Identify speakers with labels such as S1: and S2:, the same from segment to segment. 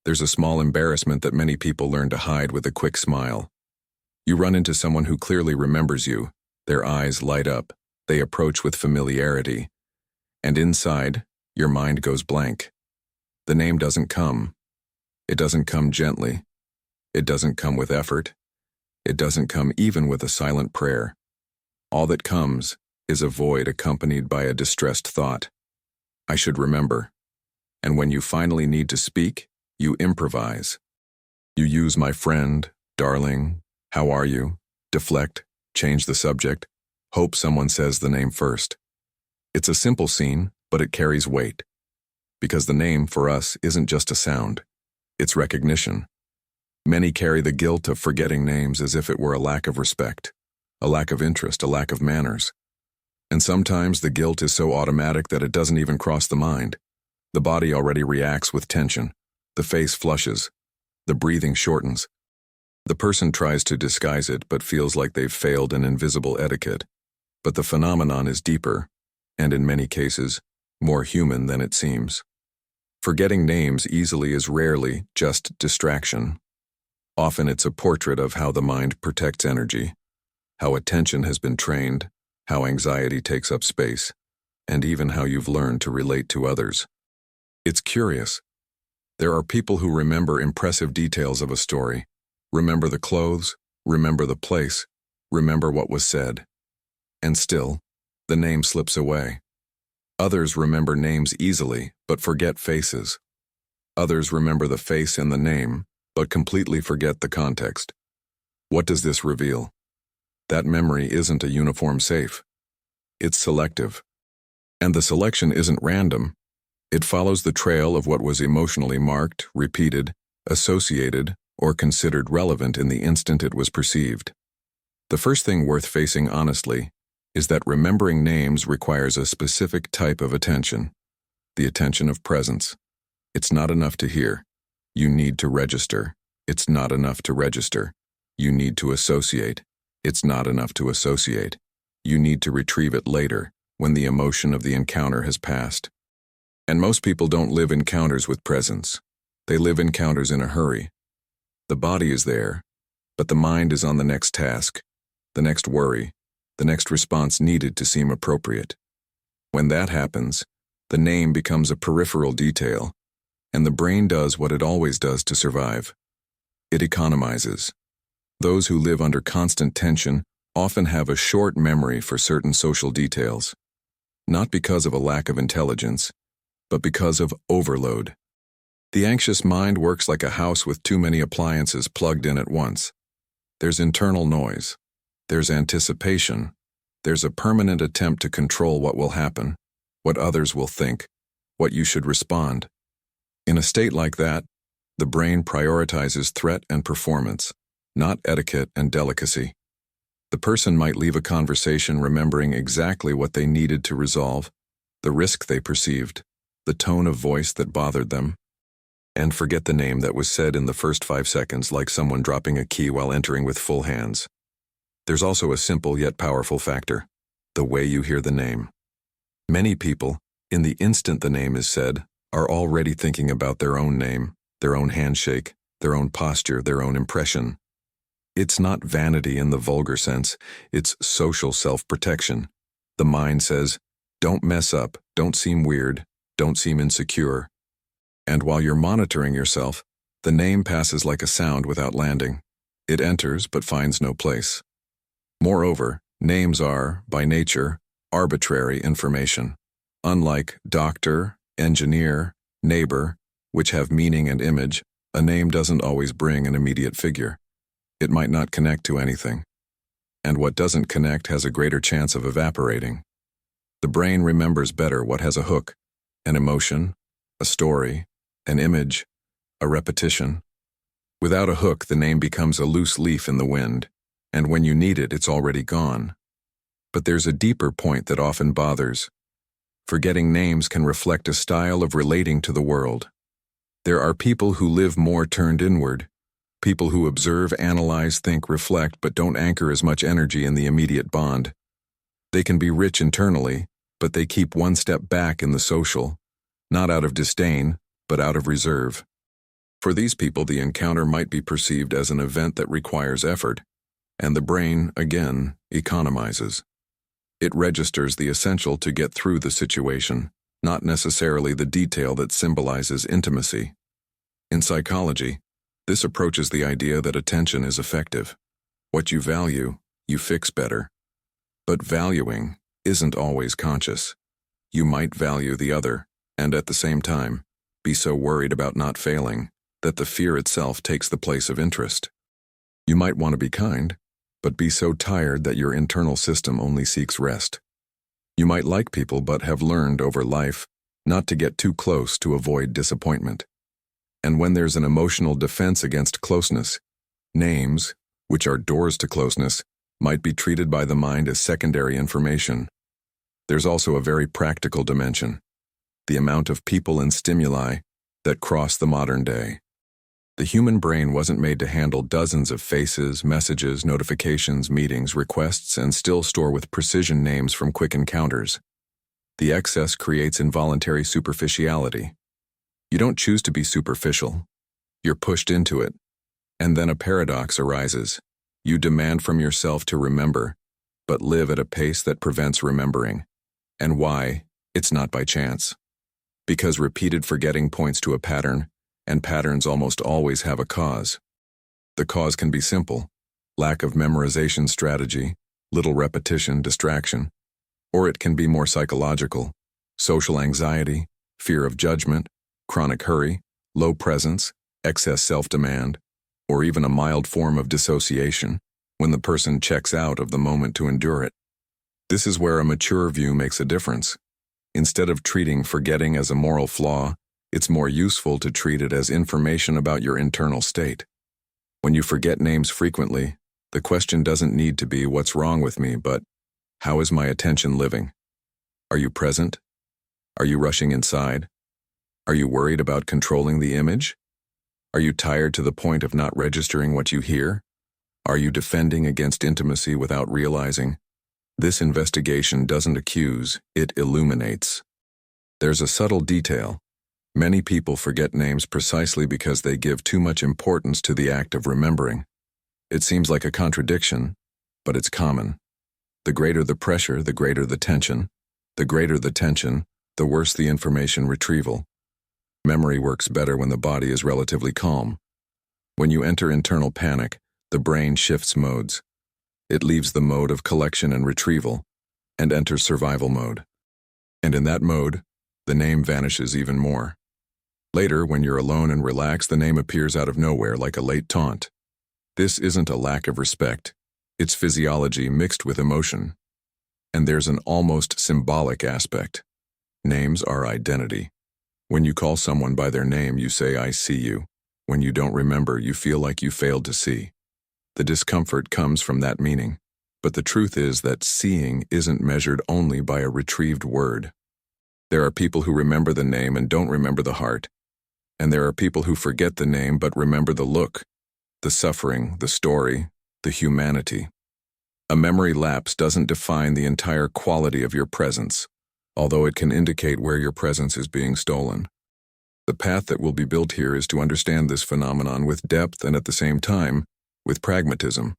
S1: There's a small embarrassment that many people learn to hide with a quick smile. You run into someone who clearly remembers you. Their eyes light up. They approach with familiarity. And inside, your mind goes blank. The name doesn't come. It doesn't come gently. It doesn't come with effort. It doesn't come even with a silent prayer. All that comes is a void accompanied by a distressed thought. I should remember. And when you finally need to speak, you improvise. You use my friend, darling, how are you, deflect, change the subject, hope someone says the name first. It's a simple scene, but it carries weight. Because the name, for us, isn't just a sound. It's recognition. Many carry the guilt of forgetting names as if it were a lack of respect, a lack of interest, a lack of manners. And sometimes the guilt is so automatic that it doesn't even cross the mind. The body already reacts with tension. The face flushes. The breathing shortens. The person tries to disguise it but feels like they've failed an invisible etiquette. But the phenomenon is deeper, and in many cases, more human than it seems. Forgetting names easily is rarely just distraction. Often it's a portrait of how the mind protects energy, how attention has been trained, how anxiety takes up space, and even how you've learned to relate to others. It's curious. There are people who remember impressive details of a story, remember the clothes, remember the place, remember what was said. And still, the name slips away. Others remember names easily, but forget faces. Others remember the face and the name, but completely forget the context. What does this reveal? That memory isn't a uniform safe. It's selective. And the selection isn't random. It follows the trail of what was emotionally marked, repeated, associated, or considered relevant in the instant it was perceived. The first thing worth facing honestly is that remembering names requires a specific type of attention, the attention of presence. It's not enough to hear. You need to register. It's not enough to register. You need to associate. It's not enough to associate. You need to retrieve it later, when the emotion of the encounter has passed. And most people don't live encounters with presence. They live encounters in a hurry. The body is there, but the mind is on the next task, the next worry, the next response needed to seem appropriate. When that happens, the name becomes a peripheral detail, and the brain does what it always does to survive. It economizes. Those who live under constant tension often have a short memory for certain social details, not because of a lack of intelligence, but because of overload. The anxious mind works like a house with too many appliances plugged in at once. There's internal noise. There's anticipation. There's a permanent attempt to control what will happen, what others will think, what you should respond. In a state like that, the brain prioritizes threat and performance, not etiquette and delicacy. The person might leave a conversation remembering exactly what they needed to resolve, the risk they perceived, the tone of voice that bothered them, and forget the name that was said in the first 5 seconds, like someone dropping a key while entering with full hands. There's also a simple yet powerful factor: the way you hear the name. Many people, in the instant the name is said, are already thinking about their own name, their own handshake, their own posture, their own impression. It's not vanity in the vulgar sense, it's social self-protection. The mind says, don't mess up, don't seem weird, don't seem insecure. And while you're monitoring yourself, the name passes like a sound without landing. It enters but finds no place. Moreover, names are, by nature, arbitrary information. Unlike doctor, engineer, neighbor, which have meaning and image, a name doesn't always bring an immediate figure. It might not connect to anything. And what doesn't connect has a greater chance of evaporating. The brain remembers better what has a hook, an emotion, a story, an image, a repetition. Without a hook, the name becomes a loose leaf in the wind, and when you need it, it's already gone. But there's a deeper point that often bothers. Forgetting names can reflect a style of relating to the world. There are people who live more turned inward, people who observe, analyze, think, reflect, but don't anchor as much energy in the immediate bond. They can be rich internally, but they keep one step back in the social, not out of disdain, but out of reserve. For these people, the encounter might be perceived as an event that requires effort, and the brain, again, economizes. It registers the essential to get through the situation, not necessarily the detail that symbolizes intimacy. In psychology, this approaches the idea that attention is effective. What you value, you fix better. But valuing isn't always conscious. You might value the other, and at the same time, be so worried about not failing that the fear itself takes the place of interest. You might want to be kind, but be so tired that your internal system only seeks rest. You might like people but have learned over life not to get too close to avoid disappointment. And when there's an emotional defense against closeness, names, which are doors to closeness, might be treated by the mind as secondary information. There's also a very practical dimension: the amount of people and stimuli that cross the modern day. The human brain wasn't made to handle dozens of faces, messages, notifications, meetings, requests, and still store with precision names from quick encounters. The excess creates involuntary superficiality. You don't choose to be superficial. You're pushed into it. And then a paradox arises. You demand from yourself to remember, but live at a pace that prevents remembering. And why? It's not by chance. Because repeated forgetting points to a pattern, and patterns almost always have a cause. The cause can be simple: lack of memorization strategy, little repetition, distraction. Or it can be more psychological: social anxiety, fear of judgment, chronic hurry, low presence, excess self-demand, or even a mild form of dissociation, when the person checks out of the moment to endure it. This is where a mature view makes a difference. Instead of treating forgetting as a moral flaw, it's more useful to treat it as information about your internal state. When you forget names frequently, the question doesn't need to be "what's wrong with me," but "how is my attention living?" Are you present? Are you rushing inside? Are you worried about controlling the image? Are you tired to the point of not registering what you hear? Are you defending against intimacy without realizing? This investigation doesn't accuse, it illuminates. There's a subtle detail. Many people forget names precisely because they give too much importance to the act of remembering. It seems like a contradiction, but it's common. The greater the pressure, the greater the tension. The greater the tension, the worse the information retrieval. Memory works better when the body is relatively calm. When you enter internal panic, the brain shifts modes. It leaves the mode of collection and retrieval, and enters survival mode. And in that mode, the name vanishes even more. Later, when you're alone and relaxed, the name appears out of nowhere like a late taunt. This isn't a lack of respect. It's physiology mixed with emotion. And there's an almost symbolic aspect. Names are identity. When you call someone by their name, you say, "I see you." When you don't remember, you feel like you failed to see. The discomfort comes from that meaning. But the truth is that seeing isn't measured only by a retrieved word. There are people who remember the name and don't remember the heart. And there are people who forget the name but remember the look, the suffering, the story, the humanity. A memory lapse doesn't define the entire quality of your presence, although it can indicate where your presence is being stolen. The path that will be built here is to understand this phenomenon with depth and at the same time, with pragmatism.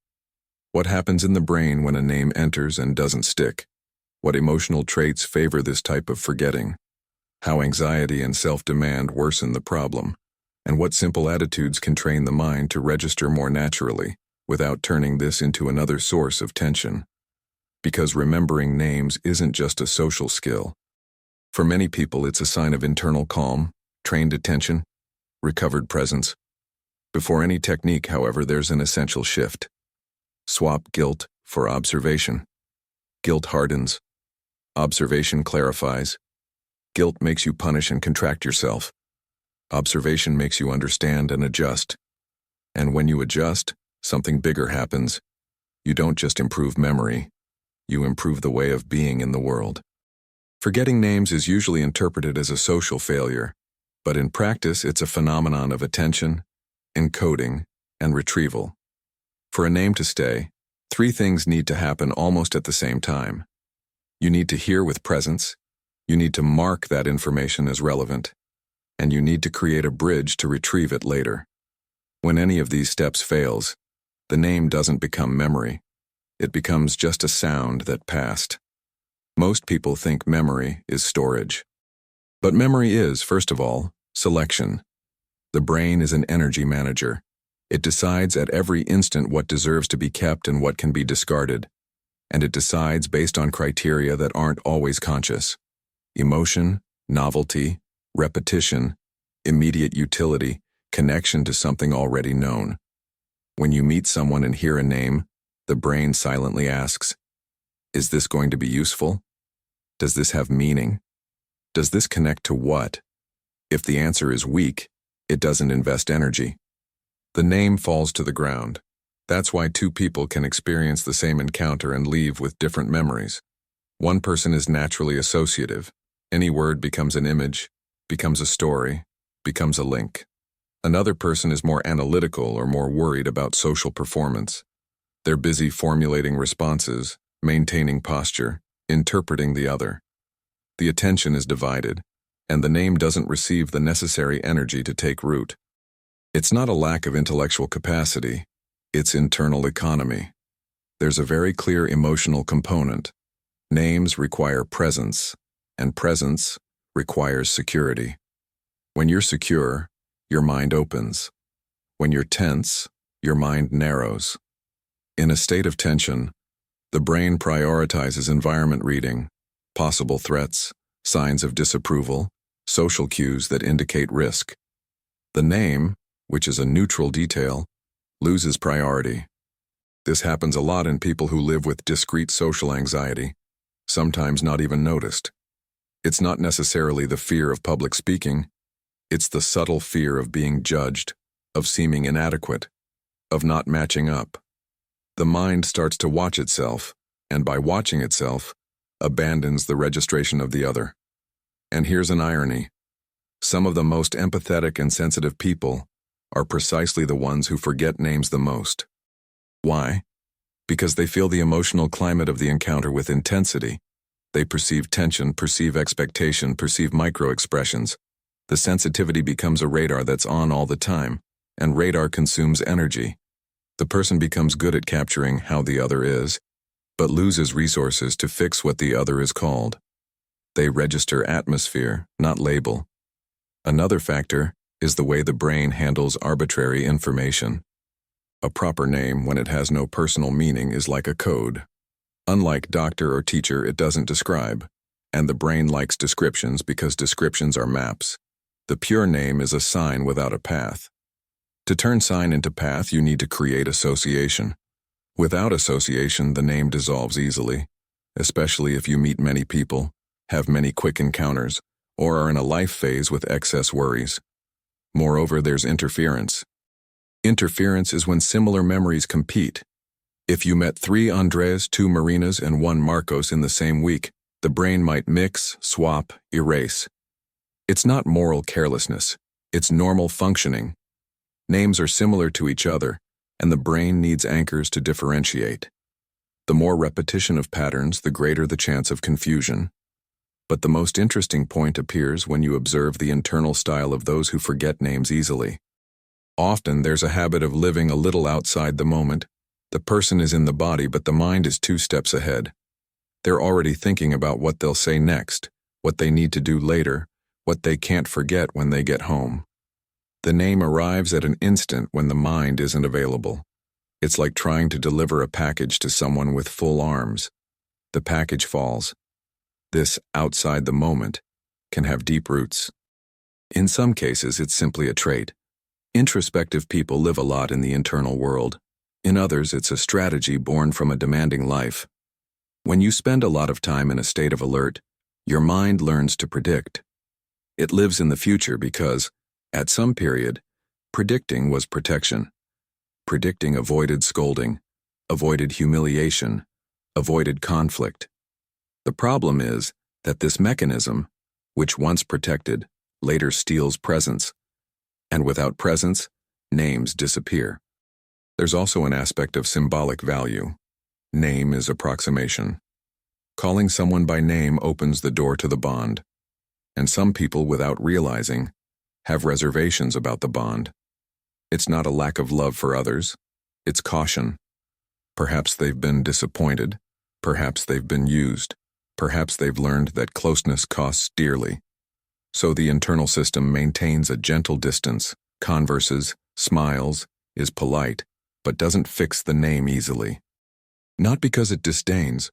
S1: What happens in the brain when a name enters and doesn't stick? What emotional traits favor this type of forgetting? How anxiety and self-demand worsen the problem? And what simple attitudes can train the mind to register more naturally, without turning this into another source of tension? Because remembering names isn't just a social skill. For many people, it's a sign of internal calm, trained attention, recovered presence. Before any technique, however, there's an essential shift. Swap guilt for observation. Guilt hardens. Observation clarifies. Guilt makes you punish and contract yourself. Observation makes you understand and adjust. And when you adjust, something bigger happens. You don't just improve memory. You improve the way of being in the world. Forgetting names is usually interpreted as a social failure, but in practice it's a phenomenon of attention, encoding, and retrieval. For a name to stay, 3 things need to happen almost at the same time. You need to hear with presence, you need to mark that information as relevant, and you need to create a bridge to retrieve it later. When any of these steps fails, the name doesn't become memory. It becomes just a sound that passed. Most people think memory is storage. But memory is, first of all, selection. The brain is an energy manager. It decides at every instant what deserves to be kept and what can be discarded. And it decides based on criteria that aren't always conscious. Emotion, novelty, repetition, immediate utility, connection to something already known. When you meet someone and hear a name, the brain silently asks, is this going to be useful? Does this have meaning? Does this connect to what? If the answer is weak, it doesn't invest energy. The name falls to the ground. That's why two people can experience the same encounter and leave with different memories. One person is naturally associative. Any word becomes an image, becomes a story, becomes a link. Another person is more analytical or more worried about social performance. They're busy formulating responses, maintaining posture, interpreting the other. The attention is divided, and the name doesn't receive the necessary energy to take root. It's not a lack of intellectual capacity, it's internal economy. There's a very clear emotional component. Names require presence, and presence requires security. When you're secure, your mind opens. When you're tense, your mind narrows. In a state of tension, the brain prioritizes environment reading, possible threats, signs of disapproval, social cues that indicate risk. The name, which is a neutral detail, loses priority. This happens a lot in people who live with discrete social anxiety, sometimes not even noticed. It's not necessarily the fear of public speaking, it's the subtle fear of being judged, of seeming inadequate, of not matching up. The mind starts to watch itself, and by watching itself, abandons the registration of the other. And here's an irony. Some of the most empathetic and sensitive people are precisely the ones who forget names the most. Why? Because they feel the emotional climate of the encounter with intensity. They perceive tension, perceive expectation, perceive micro-expressions. The sensitivity becomes a radar that's on all the time, and radar consumes energy. The person becomes good at capturing how the other is, but loses resources to fix what the other is called. They register atmosphere, not label. Another factor is the way the brain handles arbitrary information. A proper name, when it has no personal meaning, is like a code. Unlike doctor or teacher, it doesn't describe, and the brain likes descriptions because descriptions are maps. The pure name is a sign without a path. To turn sign into path, you need to create association. Without association, the name dissolves easily, especially if you meet many people, have many quick encounters, or are in a life phase with excess worries. Moreover, there's interference. Interference is when similar memories compete. If you met 3 Andres, 2 Marinas, and 1 Marcos in the same week, the brain might mix, swap, erase. It's not moral carelessness, it's normal functioning. Names are similar to each other, and the brain needs anchors to differentiate. The more repetition of patterns, the greater the chance of confusion. But the most interesting point appears when you observe the internal style of those who forget names easily. Often there's a habit of living a little outside the moment. The person is in the body, but the mind is 2 steps ahead. They're already thinking about what they'll say next, what they need to do later, what they can't forget when they get home. The name arrives at an instant when the mind isn't available. It's like trying to deliver a package to someone with full arms. The package falls. This outside the moment can have deep roots. In some cases, it's simply a trait. Introspective people live a lot in the internal world. In others, it's a strategy born from a demanding life. When you spend a lot of time in a state of alert, your mind learns to predict. It lives in the future because, at some period, predicting was protection. Predicting avoided scolding, avoided humiliation, avoided conflict. The problem is that this mechanism, which once protected, later steals presence. And without presence, names disappear. There's also an aspect of symbolic value. Name is approximation. Calling someone by name opens the door to the bond. And some people, without realizing, have reservations about the bond. It's not a lack of love for others, it's caution. Perhaps they've been disappointed, perhaps they've been used, perhaps they've learned that closeness costs dearly. So the internal system maintains a gentle distance, converses, smiles, is polite, but doesn't fix the name easily. Not because it disdains,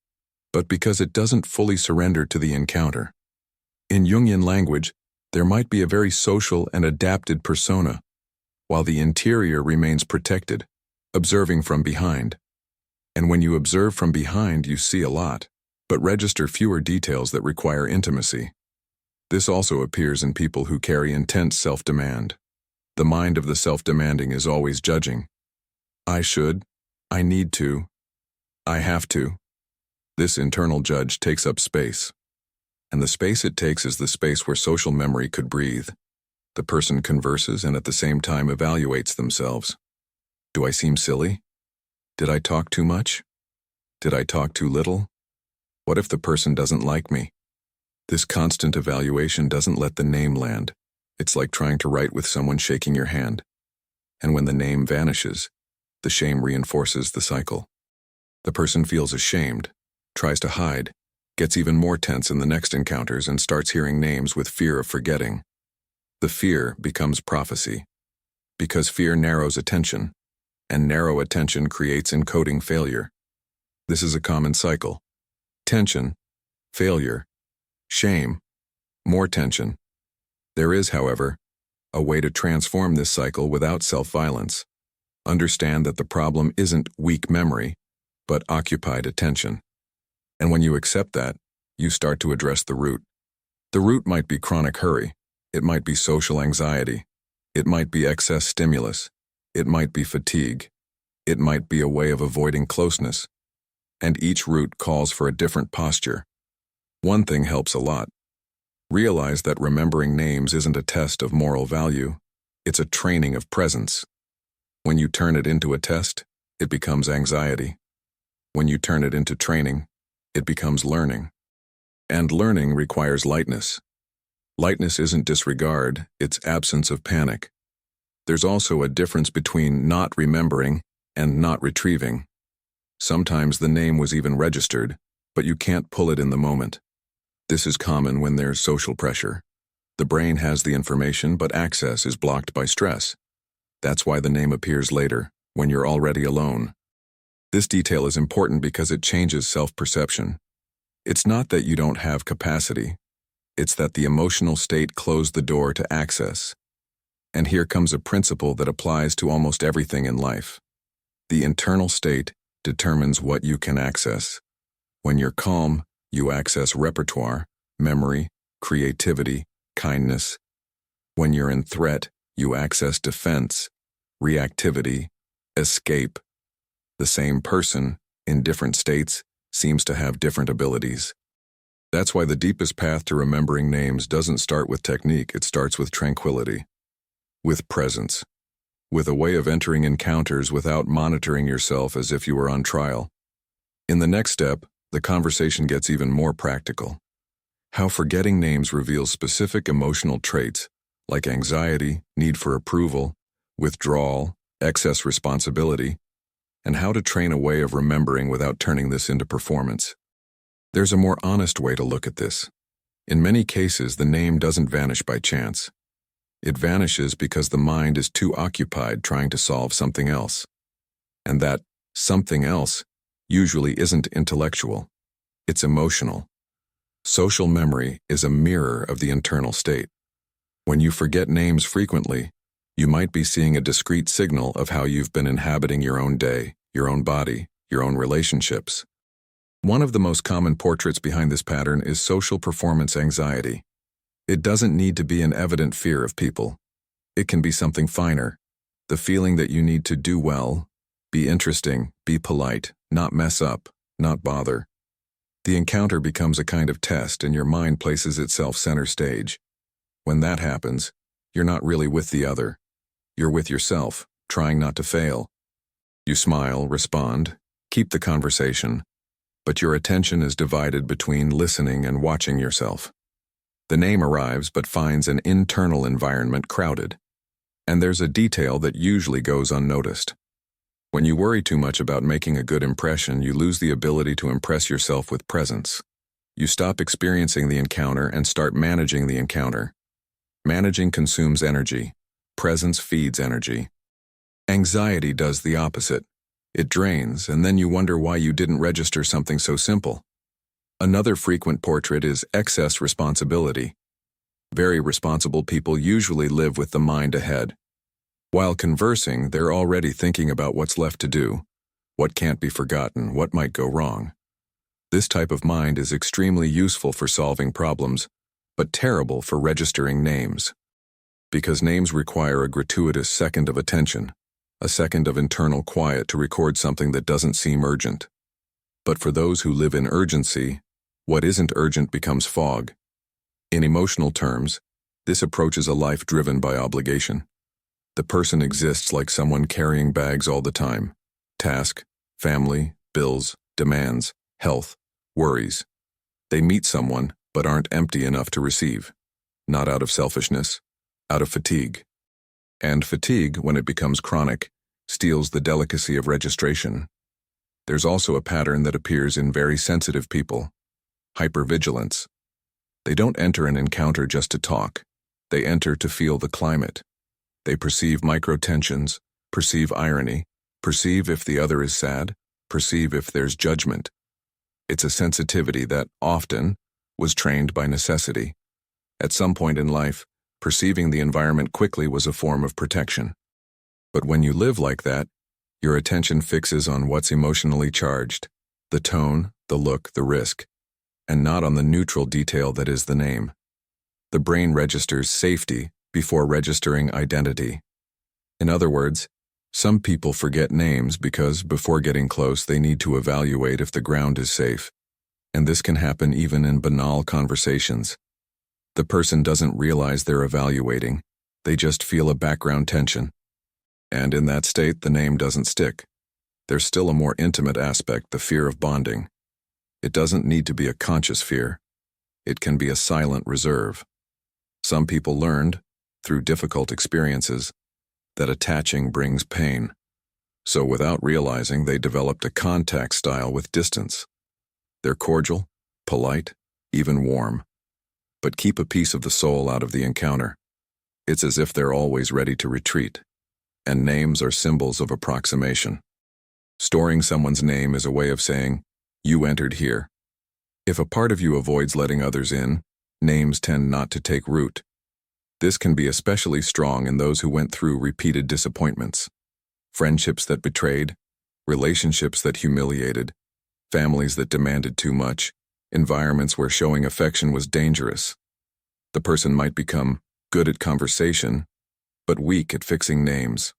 S1: but because it doesn't fully surrender to the encounter. In Jungian language, there might be a very social and adapted persona, while the interior remains protected, observing from behind. And when you observe from behind, you see a lot, but register fewer details that require intimacy. This also appears in people who carry intense self-demand. The mind of the self-demanding is always judging. I should, I need to, I have to. This internal judge takes up space. And the space it takes is the space where social memory could breathe. The person converses and at the same time evaluates themselves. Do I seem silly? Did I talk too much? Did I talk too little? What if the person doesn't like me? This constant evaluation doesn't let the name land. It's like trying to write with someone shaking your hand. And when the name vanishes, the shame reinforces the cycle. The person feels ashamed, tries to hide, gets even more tense in the next encounters and starts hearing names with fear of forgetting. The fear becomes prophecy, because fear narrows attention, and narrow attention creates encoding failure. This is a common cycle. Tension, failure, shame, more tension. There is, however, a way to transform this cycle without self-violence. Understand that the problem isn't weak memory, but occupied attention. And when you accept that, you start to address the root. The root might be chronic hurry. It might be social anxiety. It might be excess stimulus. It might be fatigue. It might be a way of avoiding closeness. And each root calls for a different posture. One thing helps a lot. Realize that remembering names isn't a test of moral value. It's a training of presence. When you turn it into a test, it becomes anxiety. When you turn it into training, it becomes learning. And learning requires lightness. Lightness isn't disregard, it's absence of panic. There's also a difference between not remembering and not retrieving. Sometimes the name was even registered, but you can't pull it in the moment. This is common when there's social pressure. The brain has the information, but access is blocked by stress. That's why the name appears later, when you're already alone. This detail is important because it changes self-perception. It's not that you don't have capacity. It's that the emotional state closed the door to access. And here comes a principle that applies to almost everything in life. The internal state determines what you can access. When you're calm, you access repertoire, memory, creativity, kindness. When you're in threat, you access defense, reactivity, escape. The same person, in different states, seems to have different abilities. That's why the deepest path to remembering names doesn't start with technique, it starts with tranquility, with presence, with a way of entering encounters without monitoring yourself as if you were on trial. In the next step, the conversation gets even more practical. How forgetting names reveals specific emotional traits, like anxiety, need for approval, withdrawal, excess responsibility, and how to train a way of remembering without turning this into performance. There's a more honest way to look at this. In many cases, the name doesn't vanish by chance. It vanishes because the mind is too occupied trying to solve something else. And that something else usually isn't intellectual. It's emotional. Social memory is a mirror of the internal state. When you forget names frequently, you might be seeing a discrete signal of how you've been inhabiting your own day, your own body, your own relationships. One of the most common portraits behind this pattern is social performance anxiety. It doesn't need to be an evident fear of people. It can be something finer, the feeling that you need to do well, be interesting, be polite, not mess up, not bother. The encounter becomes a kind of test and your mind places itself center stage. When that happens, you're not really with the other. You're with yourself, trying not to fail. You smile, respond, keep the conversation, but your attention is divided between listening and watching yourself. The name arrives but finds an internal environment crowded. And there's a detail that usually goes unnoticed. When you worry too much about making a good impression, you lose the ability to impress yourself with presence. You stop experiencing the encounter and start managing the encounter. Managing consumes energy. Presence feeds energy. Anxiety does the opposite. It drains, and then you wonder why you didn't register something so simple. Another frequent portrait is excess responsibility. Very responsible people usually live with the mind ahead. While conversing, they're already thinking about what's left to do, what can't be forgotten, what might go wrong. This type of mind is extremely useful for solving problems, but terrible for registering names. Because names require a gratuitous second of attention, a second of internal quiet to record something that doesn't seem urgent. But for those who live in urgency, what isn't urgent becomes fog. In emotional terms, this approaches a life driven by obligation. The person exists like someone carrying bags all the time. Task, family, bills, demands, health, worries. They meet someone, but aren't empty enough to receive. Not out of selfishness, out of fatigue. And fatigue, when it becomes chronic, steals the delicacy of registration. There's also a pattern that appears in very sensitive people. Hypervigilance. They don't enter an encounter just to talk. They enter to feel the climate. They perceive micro-tensions, perceive irony, perceive if the other is sad, perceive if there's judgment. It's a sensitivity that, often, was trained by necessity. At some point in life, perceiving the environment quickly was a form of protection. But when you live like that, your attention fixes on what's emotionally charged, the tone, the look, the risk, and not on the neutral detail that is the name. The brain registers safety before registering identity. In other words, some people forget names because before getting close they need to evaluate if the ground is safe. And this can happen even in banal conversations. The person doesn't realize they're evaluating, they just feel a background tension. And in that state, the name doesn't stick. There's still a more intimate aspect, the fear of bonding. It doesn't need to be a conscious fear. It can be a silent reserve. Some people learned, through difficult experiences, that attaching brings pain. So without realizing, they developed a contact style with distance. They're cordial, polite, even warm, but keep a piece of the soul out of the encounter. It's as if they're always ready to retreat. And names are symbols of approximation. Storing someone's name is a way of saying, "You entered here." If a part of you avoids letting others in, names tend not to take root. This can be especially strong in those who went through repeated disappointments. Friendships that betrayed, relationships that humiliated, families that demanded too much, environments where showing affection was dangerous. The person might become good at conversation, but weak at fixing names,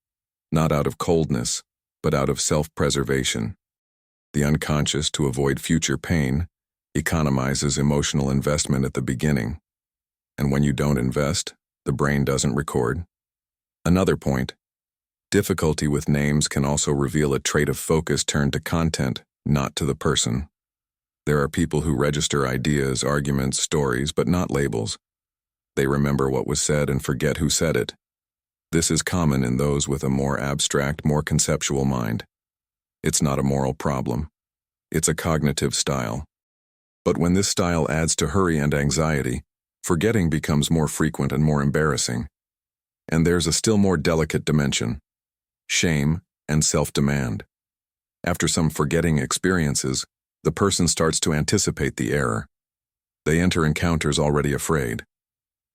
S1: not out of coldness, but out of self-preservation. The unconscious, to avoid future pain, economizes emotional investment at the beginning. And when you don't invest, the brain doesn't record. Another point, difficulty with names can also reveal a trait of focus turned to content, not to the person. There are people who register ideas, arguments, stories, but not labels. They remember what was said and forget who said it. This is common in those with a more abstract, more conceptual mind. It's not a moral problem. It's a cognitive style. But when this style adds to hurry and anxiety, forgetting becomes more frequent and more embarrassing. And there's a still more delicate dimension: shame and self-demand. After some forgetting experiences, the person starts to anticipate the error. They enter encounters already afraid.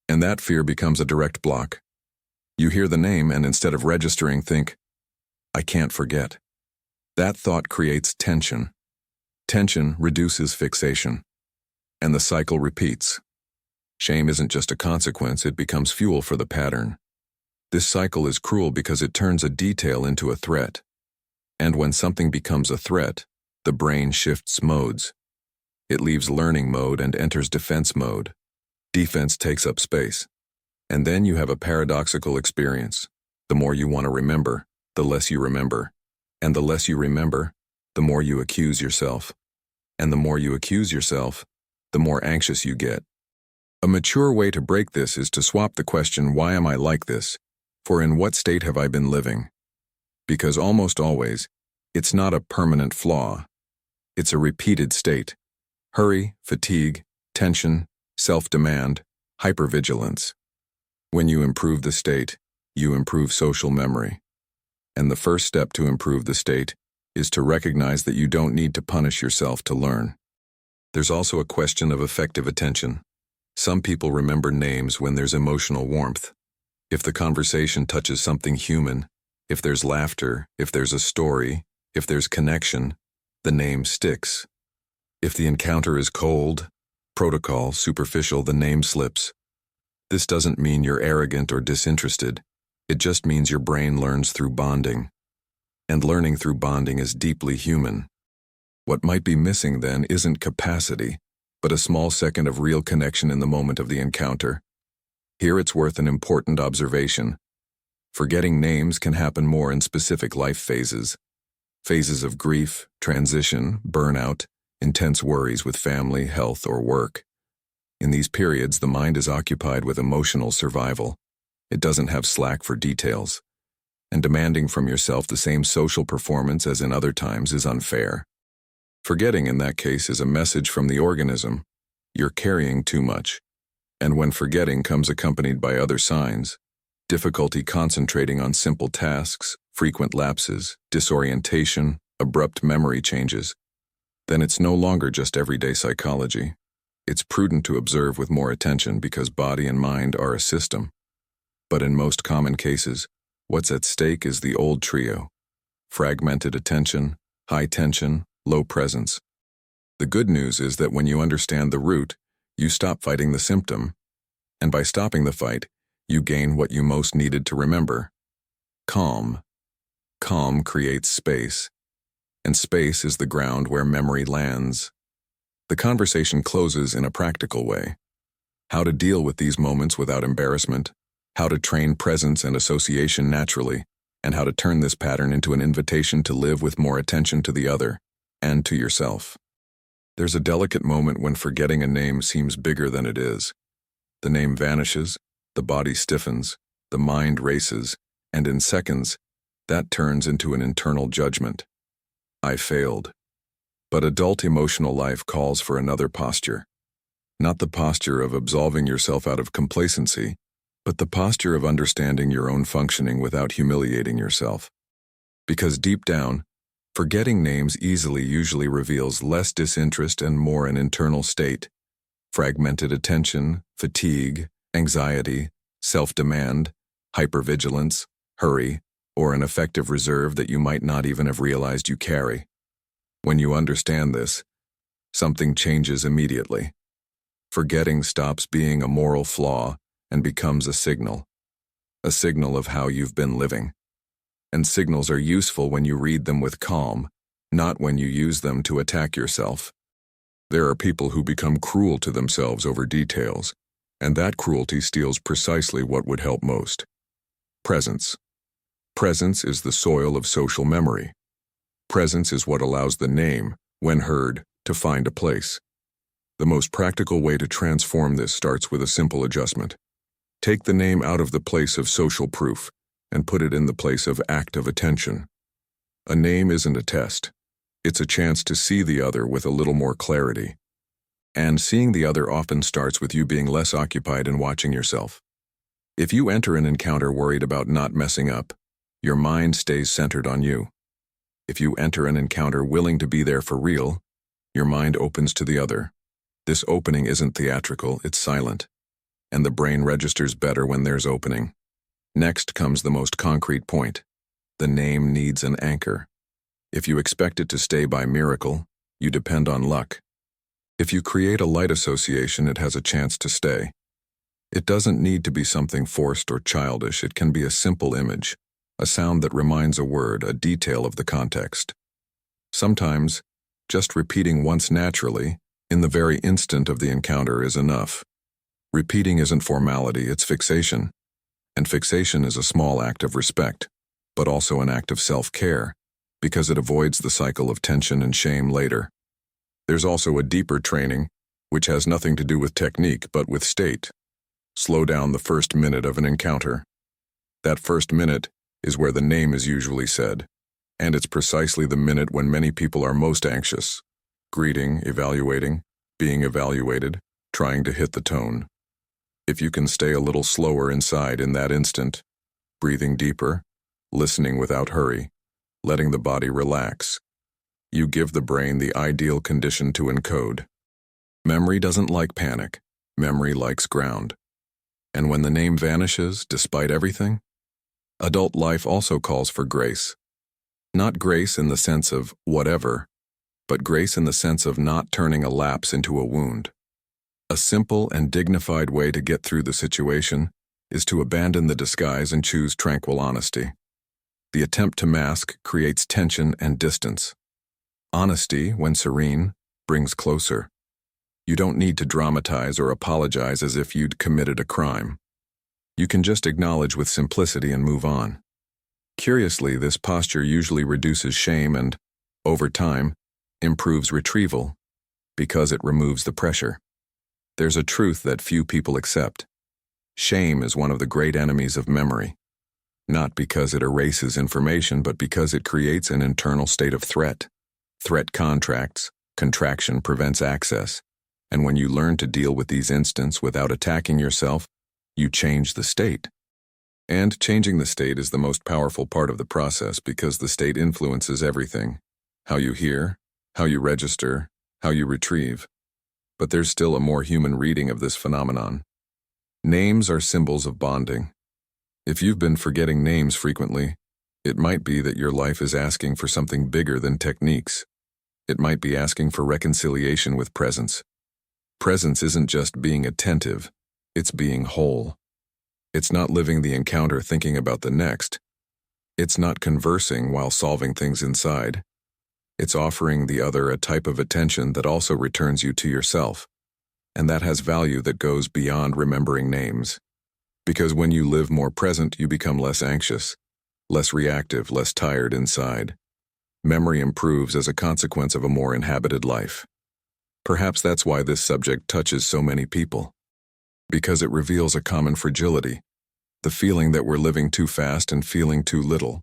S1: And that fear becomes a direct block. You hear the name and instead of registering, think, "I can't forget." That thought creates tension. Tension reduces fixation. And the cycle repeats. Shame isn't just a consequence, it becomes fuel for the pattern. This cycle is cruel because it turns a detail into a threat. And when something becomes a threat, the brain shifts modes. It leaves learning mode and enters defense mode. Defense takes up space. And then you have a paradoxical experience. The more you want to remember, the less you remember. And the less you remember, the more you accuse yourself. And the more you accuse yourself, the more anxious you get. A mature way to break this is to swap the question, "Why am I like this?" for "In what state have I been living?" Because almost always, it's not a permanent flaw. It's a repeated state. Hurry, fatigue, tension, self-demand, hypervigilance. When you improve the state, you improve social memory. And the first step to improve the state is to recognize that you don't need to punish yourself to learn. There's also a question of effective attention. Some people remember names when there's emotional warmth. If the conversation touches something human, if there's laughter, if there's a story, if there's connection, the name sticks. If the encounter is cold, protocol, superficial, the name slips. This doesn't mean you're arrogant or disinterested. It just means your brain learns through bonding. And learning through bonding is deeply human. What might be missing then isn't capacity, but a small second of real connection in the moment of the encounter. Here it's worth an important observation. Forgetting names can happen more in specific life phases. Phases of grief, transition, burnout, intense worries with family, health, or work. In these periods, the mind is occupied with emotional survival. It doesn't have slack for details. And demanding from yourself the same social performance as in other times is unfair. Forgetting in that case is a message from the organism. You're carrying too much. And when forgetting comes accompanied by other signs, difficulty concentrating on simple tasks, frequent lapses, disorientation, abrupt memory changes, then it's no longer just everyday psychology. It's prudent to observe with more attention because body and mind are a system. But in most common cases, what's at stake is the old trio: fragmented attention, high tension, low presence. The good news is that when you understand the root, you stop fighting the symptom. And by stopping the fight, you gain what you most needed to remember: calm. Calm creates space, and space is the ground where memory lands. The conversation closes in a practical way. How to deal with these moments without embarrassment, how to train presence and association naturally, and how to turn this pattern into an invitation to live with more attention to the other and to yourself. There's a delicate moment when forgetting a name seems bigger than it is. The name vanishes, the body stiffens, the mind races, and in seconds, that turns into an internal judgment. I failed. But adult emotional life calls for another posture. Not the posture of absolving yourself out of complacency, but the posture of understanding your own functioning without humiliating yourself. Because deep down, forgetting names usually reveals less disinterest and more an internal state: fragmented attention, fatigue, anxiety, self-demand, hypervigilance, hurry, or an affective reserve that you might not even have realized you carry. When you understand this, something changes immediately. Forgetting stops being a moral flaw and becomes a signal of how you've been living. And signals are useful when you read them with calm, not when you use them to attack yourself. There are people who become cruel to themselves over details, and that cruelty steals precisely what would help most: presence. Presence is the soil of social memory. Presence is what allows the name, when heard, to find a place. The most practical way to transform this starts with a simple adjustment. Take the name out of the place of social proof and put it in the place of active attention. A name isn't a test. It's a chance to see the other with a little more clarity. And seeing the other often starts with you being less occupied in watching yourself. If you enter an encounter worried about not messing up, your mind stays centered on you. If you enter an encounter willing to be there for real, your mind opens to the other. This opening isn't theatrical, it's silent. And the brain registers better when there's opening. Next comes the most concrete point. The name needs an anchor. If you expect it to stay by miracle, you depend on luck. If you create a light association, it has a chance to stay. It doesn't need to be something forced or childish. It can be a simple image, a sound that reminds a word, a detail of the context. Sometimes, just repeating once naturally, in the very instant of the encounter, is enough. Repeating isn't formality, it's fixation. And fixation is a small act of respect, but also an act of self-care, because it avoids the cycle of tension and shame later. There's also a deeper training, which has nothing to do with technique but with state. Slow down the first minute of an encounter. That first minute is where the name is usually said, and it's precisely the minute when many people are most anxious, greeting, evaluating, being evaluated, trying to hit the tone. If you can stay a little slower inside in that instant, breathing deeper, listening without hurry, letting the body relax, you give the brain the ideal condition to encode. Memory doesn't like panic. Memory likes ground. And when the name vanishes, despite everything, adult life also calls for grace. Not grace in the sense of whatever, but grace in the sense of not turning a lapse into a wound. A simple and dignified way to get through the situation is to abandon the disguise and choose tranquil honesty. The attempt to mask creates tension and distance. Honesty, when serene, brings closer. You don't need to dramatize or apologize as if you'd committed a crime. You can just acknowledge with simplicity and move on. Curiously, this posture usually reduces shame and, over time, improves retrieval because it removes the pressure. There's a truth that few people accept. Shame is one of the great enemies of memory, not because it erases information, but because it creates an internal state of threat. Threat contracts, contraction prevents access, and when you learn to deal with these instants without attacking yourself, you change the state. And changing the state is the most powerful part of the process because the state influences everything: how you hear, how you register, how you retrieve. But there's still a more human reading of this phenomenon. Names are symbols of bonding. If you've been forgetting names frequently, it might be that your life is asking for something bigger than techniques. It might be asking for reconciliation with presence. Presence isn't just being attentive, it's being whole. It's not living the encounter thinking about the next. It's not conversing while solving things inside. It's offering the other a type of attention that also returns you to yourself. And that has value that goes beyond remembering names. Because when you live more present, you become less anxious, less reactive, less tired inside. Memory improves as a consequence of a more inhabited life. Perhaps that's why this subject touches so many people. Because it reveals a common fragility, the feeling that we're living too fast and feeling too little.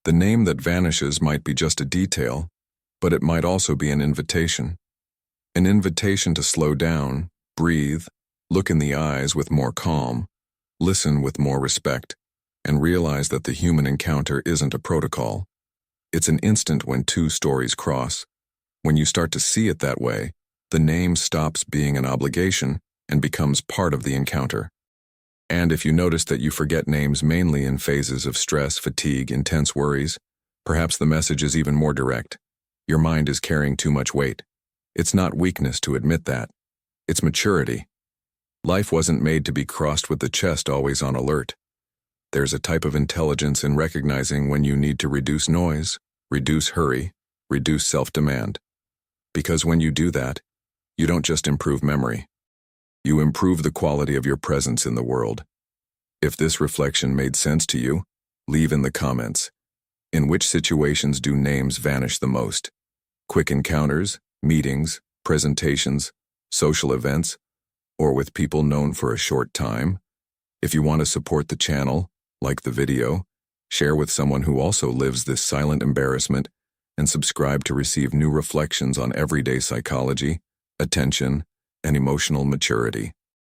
S1: The name that vanishes might be just a detail, but it might also be an invitation. An invitation to slow down, breathe, look in the eyes with more calm, listen with more respect, and realize that the human encounter isn't a protocol. It's an instant when two stories cross. When you start to see it that way, the name stops being an obligation and becomes part of the encounter. And if you notice that you forget names mainly in phases of stress, fatigue, intense worries, perhaps the message is even more direct. Your mind is carrying too much weight. It's not weakness to admit that. It's maturity. Life wasn't made to be crossed with the chest always on alert. There's a type of intelligence in recognizing when you need to reduce noise, reduce hurry, reduce self-demand. Because when you do that, you don't just improve memory. You improve the quality of your presence in the world. If this reflection made sense to you, leave in the comments. In which situations do names vanish the most? Quick encounters, meetings, presentations, social events, or with people known for a short time? If you want to support the channel, like the video, share with someone who also lives this silent embarrassment, and subscribe to receive new reflections on everyday psychology, attention, and emotional maturity.